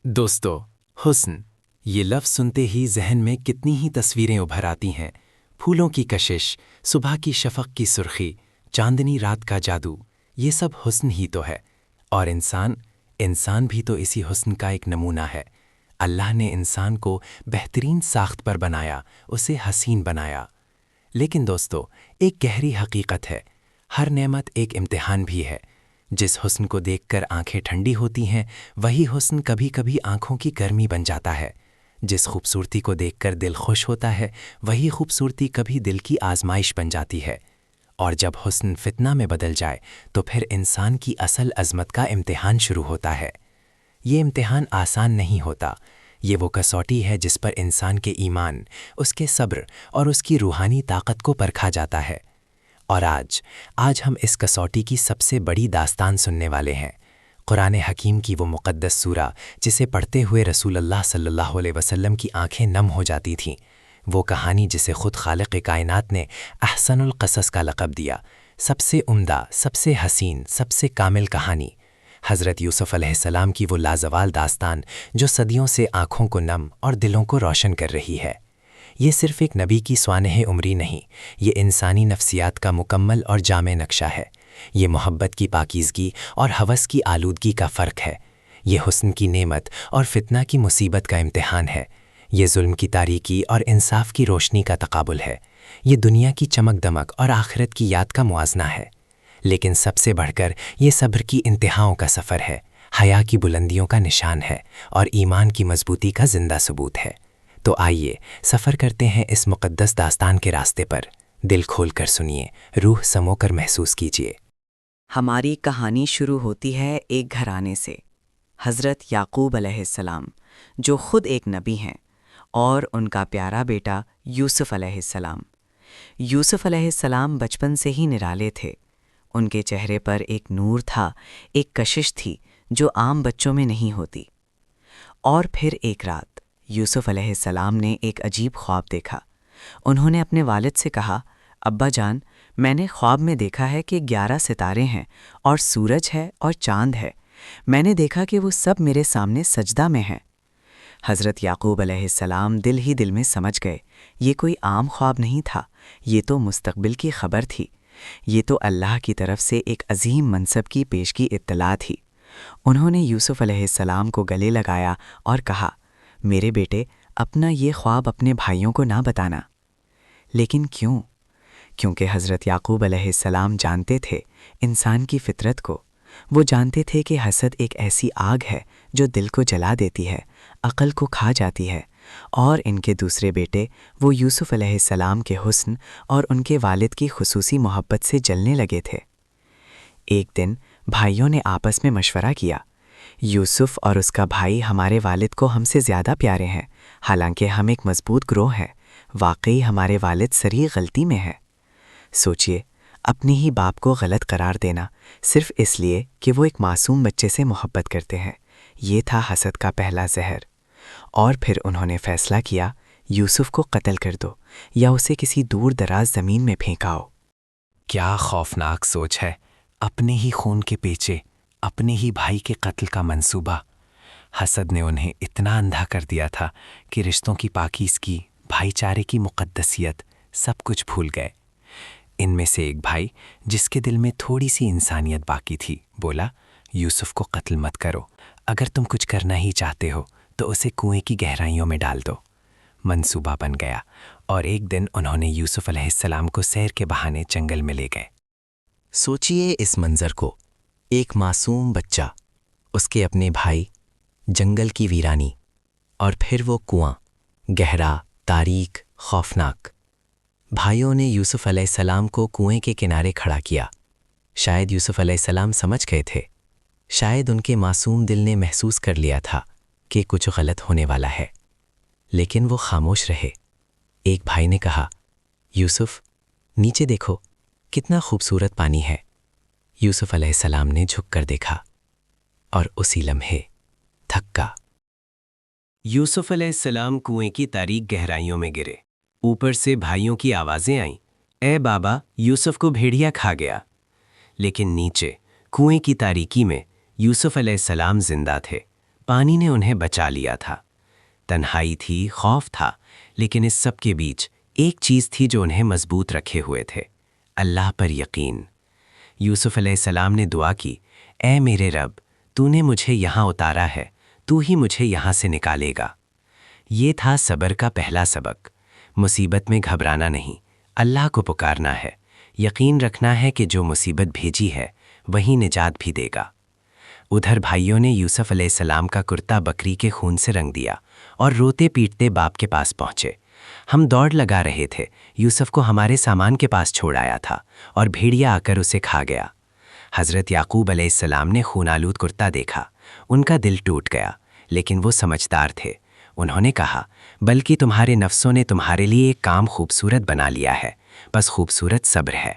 दोस्तों, हुस्न ये लफ्ज़ सुनते ही जहन में कितनी ही तस्वीरें उभर आती हैं। फूलों की कशिश, सुबह की शफ़क़ की सुर्खी, चांदनी रात का जादू, ये सब हुस्न ही तो है। और इंसान भी तो इसी हुस्न का एक नमूना है। अल्लाह ने इंसान को बेहतरीन साख्त पर बनाया, उसे हसीन बनाया। लेकिन दोस्तों, एक गहरी हकीकत है, हर नेमत एक इम्तिहान भी है। जिस हुस्न को देखकर आंखें ठंडी होती हैं, वही हुस्न कभी कभी आंखों की गर्मी बन जाता है। जिस खूबसूरती को देखकर दिल खुश होता है, वही खूबसूरती कभी दिल की आजमाइश बन जाती है। और जब हुस्न फितना में बदल जाए, तो फिर इंसान की असल अज़मत का इम्तिहान शुरू होता है। ये इम्तिहान आसान नहीं होता। ये वो कसौटी है जिस पर इंसान के ईमान, उसके सब्र और उसकी रूहानी ताकत को परखा जाता है। और आज हम इस कसौटी की सबसे बड़ी दास्तान सुनने वाले हैं। कुरान हकीम की वो मुक़द्दस सूरा जिसे पढ़ते हुए रसूलुल्लाह सल्लल्लाहु अलैहि वसल्लम की आंखें नम हो जाती थीं। वो कहानी जिसे ख़ुद खालिक़ कायनात ने अहसनुल क़सस का लक़ब दिया। सबसे उम्दा, सबसे हसीन, सबसे कामिल कहानी। हज़रत यूसुफ़ अलैहिस्सलाम की वो लाजवाल दास्तान जो सदियों से आँखों को नम और दिलों को रोशन कर रही है। ये सिर्फ़ एक नबी की स्वानह उम्री नहीं, ये इंसानी नफ्सियात का मुकम्मल और जामे नक्शा है। ये मोहब्बत की पाकीज़गी और हवस की आलूदगी का फ़र्क है। ये हुस्न की नेमत और फितना की मुसीबत का इम्तिहान है। ये जुल्म की तारीकी और इंसाफ की रोशनी का तकाबुल है। ये दुनिया की चमक दमक और आखिरत की याद का मुआजना है। लेकिन सबसे बढ़कर ये सब्र की इंतहाओं का सफ़र है, हया की बुलंदियों का निशान है और ईमान की मजबूती का ज़िंदा सबूत है। तो आइए सफ़र करते हैं इस मुक़द्दस दास्तान के रास्ते पर। दिल खोल कर सुनिए, रूह समोकर महसूस कीजिए। हमारी कहानी शुरू होती है एक घराने से, हज़रत याकूब अलैहिस्सलाम, जो खुद एक नबी हैं, और उनका प्यारा बेटा यूसुफ़ अलैहिस्सलाम। यूसुफ़ अलैहिस्सलाम बचपन से ही निराले थे। उनके चेहरे पर एक नूर था, एक कशिश थी जो आम बच्चों में नहीं होती। और फिर एक रात यूसुफ़ अलैहिस्सलाम ने एक अजीब ख्वाब देखा। उन्होंने अपने वालिद से कहा, अब्बा जान, मैंने ख्वाब में देखा है कि 11 सितारे हैं और सूरज है और चांद है। मैंने देखा कि वो सब मेरे सामने सजदा में हैं। हज़रत याकूब अलैहिस्सलाम दिल ही दिल में समझ गए, ये कोई आम ख्वाब नहीं था, ये तो मुस्तक़बिल की खबर थी। ये तो अल्लाह की तरफ से एक अजीम मनसब की पेशगी इत्तला थी। उन्होंने यूसुफ़ अलैहिस्सलाम को गले लगाया और कहा, मेरे बेटे, अपना ये ख्वाब अपने भाइयों को ना बताना। लेकिन क्यों? क्योंकि हज़रत याकूब अलैहिस्सलाम जानते थे इंसान की फ़ितरत को। वो जानते थे कि हसद एक ऐसी आग है जो दिल को जला देती है, अक़ल को खा जाती है। और इनके दूसरे बेटे वो यूसुफ़ अलैहिस्सलाम के हुस्न और उनके वालिद की खुसूसी मोहब्बत से जलने लगे थे। एक दिन भाइयों ने आपस में मशवरा किया, यूसुफ़ और उसका भाई हमारे वालिद को हमसे ज़्यादा प्यारे हैं, हालांकि हम एक मज़बूत ग्रोह हैं। वाकई हमारे वालिद सरी गलती में है। सोचिए, अपने ही बाप को गलत करार देना सिर्फ़ इसलिए कि वो एक मासूम बच्चे से मोहब्बत करते हैं। ये था हसद का पहला जहर। और फिर उन्होंने फ़ैसला किया, यूसुफ़ को कत्ल कर दो या उसे किसी दूर दराज ज़मीन में फेंकाओ। क्या खौफनाक सोच है, अपने ही खून के पेचे, अपने ही भाई के कत्ल का मंसूबा। हसद ने उन्हें इतना अंधा कर दिया था कि रिश्तों की पाकीज़गी, भाईचारे की मुक़द्दसियत, सब कुछ भूल गए। इनमें से एक भाई, जिसके दिल में थोड़ी सी इंसानियत बाकी थी, बोला, यूसुफ़ को कत्ल मत करो। अगर तुम कुछ करना ही चाहते हो तो उसे कुएं की गहराइयों में डाल दो। मंसूबा बन गया और एक दिन उन्होंने यूसुफ़ अलैहिस्सलाम को सैर के बहाने जंगल में ले गए। सोचिए इस मंज़र को, एक मासूम बच्चा, उसके अपने भाई, जंगल की वीरानी, और फिर वो कुआं, गहरा, तारीक, खौफनाक। भाइयों ने यूसुफ़ अलैहिस्सलाम को कुएं के किनारे खड़ा किया। शायद यूसुफ़ अलैहिस्सलाम समझ गए थे, शायद उनके मासूम दिल ने महसूस कर लिया था कि कुछ गलत होने वाला है, लेकिन वो खामोश रहे। एक भाई ने कहा, यूसुफ़, नीचे देखो, कितना खूबसूरत पानी है। यूसुफ़ अलैहिस्सलाम ने झुककर देखा और उसी लम्हे थक्का। यूसुफ़ अलैहिस्सलाम कुएं की तारीक गहराइयों में गिरे। ऊपर से भाइयों की आवाज़ें आईं, ए बाबा, यूसुफ़ को भेड़िया खा गया। लेकिन नीचे कुएं की तारीकी में यूसुफ़ अलैहिस्सलाम जिंदा थे, پانی نے انہیں بچا لیا تھا۔ تنہائی تھی، خوف تھا، لیکن اس سب کے بیچ ایک چیز تھی جو انہیں مضبوط رکھے ہوئے تھے، اللہ پر یقین۔ یوسف علیہ السلام نے دعا کی، اے میرے رب، تو نے مجھے یہاں اتارا ہے، تو ہی مجھے یہاں سے نکالے گا۔ یہ تھا صبر کا پہلا سبق۔ مصیبت میں گھبرانا نہیں، اللہ کو پکارنا ہے، یقین رکھنا ہے کہ جو مصیبت بھیجی ہے وہی نجات بھی دے گا۔ ادھر بھائیوں نے یوسف علیہ السلام کا کرتا بکری کے خون سے رنگ دیا اور روتے پیٹتے باپ کے پاس پہنچے۔ ہم دوڑ لگا رہے تھے، یوسف کو ہمارے سامان کے پاس چھوڑ آیا تھا اور بھیڑیا آ کر اسے کھا گیا۔ حضرت یعقوب علیہ السلام نے خون آلود کرتا دیکھا، ان کا دل ٹوٹ گیا، لیکن وہ سمجھدار تھے۔ انہوں نے کہا، بلکہ تمہارے نفسوں نے تمہارے لیے ایک کام خوبصورت بنا لیا ہے، بس خوبصورت صبر ہے۔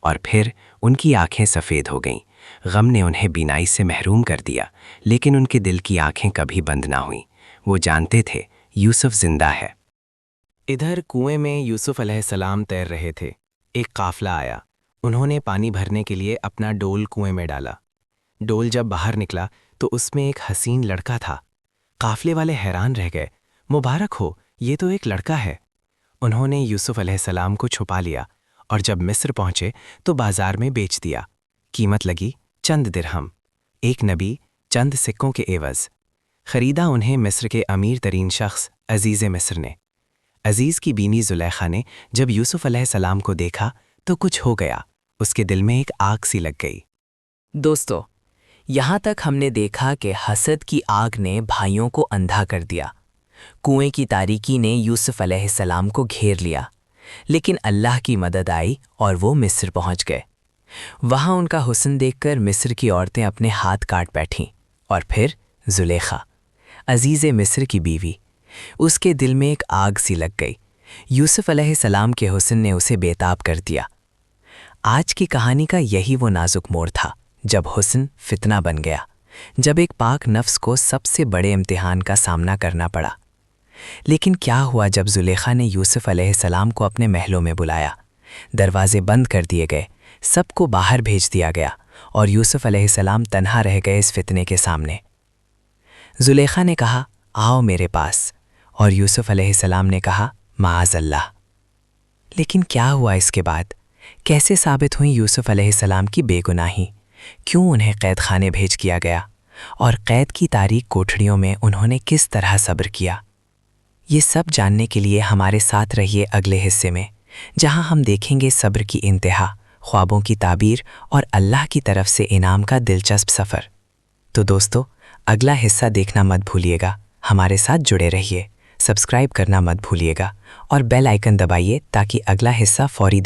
اور پھر ان کی آنکھیں سفید ہو گئیں۔ غم نے انہیں بینائی سے محروم کر دیا، لیکن ان کے دل کی آنکھیں کبھی بند نہ ہوئیں۔ وہ جانتے تھے یوسف زندہ ہے۔ ادھر کنویں میں یوسف علیہ السلام تیر رہے تھے۔ ایک قافلہ آیا۔ انہوں نے پانی بھرنے کے لیے اپنا ڈول کنویں میں ڈالا۔ ڈول جب باہر نکلا تو اس میں ایک حسین لڑکا تھا۔ قافلے والے حیران رہ گئے، مبارک ہو، یہ تو ایک لڑکا ہے۔ انہوں نے یوسف علیہ السلام کو چھپا لیا اور جب مصر پہنچے تو بازار میں بیچ دیا۔ قیمت لگی چند درہم، ایک نبی چند سکوں کے عوض۔ خریدا انہیں مصر کے امیر ترین شخص عزیز مصر نے۔ عزیز کی بینی زلیخا نے جب یوسف علیہ السلام کو دیکھا تو کچھ ہو گیا، اس کے دل میں ایک آگ سی لگ گئی۔ دوستو، یہاں تک ہم نے دیکھا کہ حسد کی آگ نے بھائیوں کو اندھا کر دیا۔ کنویں کی تاریکی نے یوسف علیہ السلام کو گھیر لیا، لیکن اللہ کی مدد آئی اور وہ مصر پہنچ گئے۔ وہاں ان کا حسن دیکھ کر مصر کی عورتیں اپنے ہاتھ کاٹ بیٹھیں، اور پھر زلیخا، عزیز مصر کی بیوی، اس کے دل میں ایک آگ سی لگ گئی۔ یوسف علیہ السلام کے حسن نے اسے بے تاب کر دیا۔ آج کی کہانی کا یہی وہ نازک موڑ تھا جب حسن فتنہ بن گیا، جب ایک پاک نفس کو سب سے بڑے امتحان کا سامنا کرنا پڑا۔ لیکن کیا ہوا جب زلیخا نے یوسف علیہ السلام کو اپنے محلوں میں بلایا؟ دروازے بند کر دیے گئے، سب کو باہر بھیج دیا گیا اور یوسف علیہ السلام تنہا رہ گئے اس فتنے کے سامنے۔ زلیخا نے کہا، آؤ میرے پاس، اور یوسف علیہ السلام نے کہا، معاذ اللہ۔ لیکن کیا ہوا اس کے بعد؟ کیسے ثابت ہوئی یوسف علیہ السلام کی بے گناہی؟ کیوں انہیں قید خانے بھیج کیا گیا؟ اور قید کی تاریک کوٹھڑیوں میں انہوں نے کس طرح صبر کیا؟ یہ سب جاننے کے لیے ہمارے ساتھ رہیے اگلے حصے میں، جہاں ہم دیکھیں گے صبر کی انتہا، خوابوں کی تعبیر اور اللہ کی طرف سے انعام کا دلچسپ سفر۔ تو دوستو، اگلا حصہ دیکھنا مت بھولیے گا، ہمارے ساتھ جڑے رہیے، سبسکرائب کرنا مت بھولیے گا اور بیل آئیکن دبائیے تاکہ اگلا حصہ فوری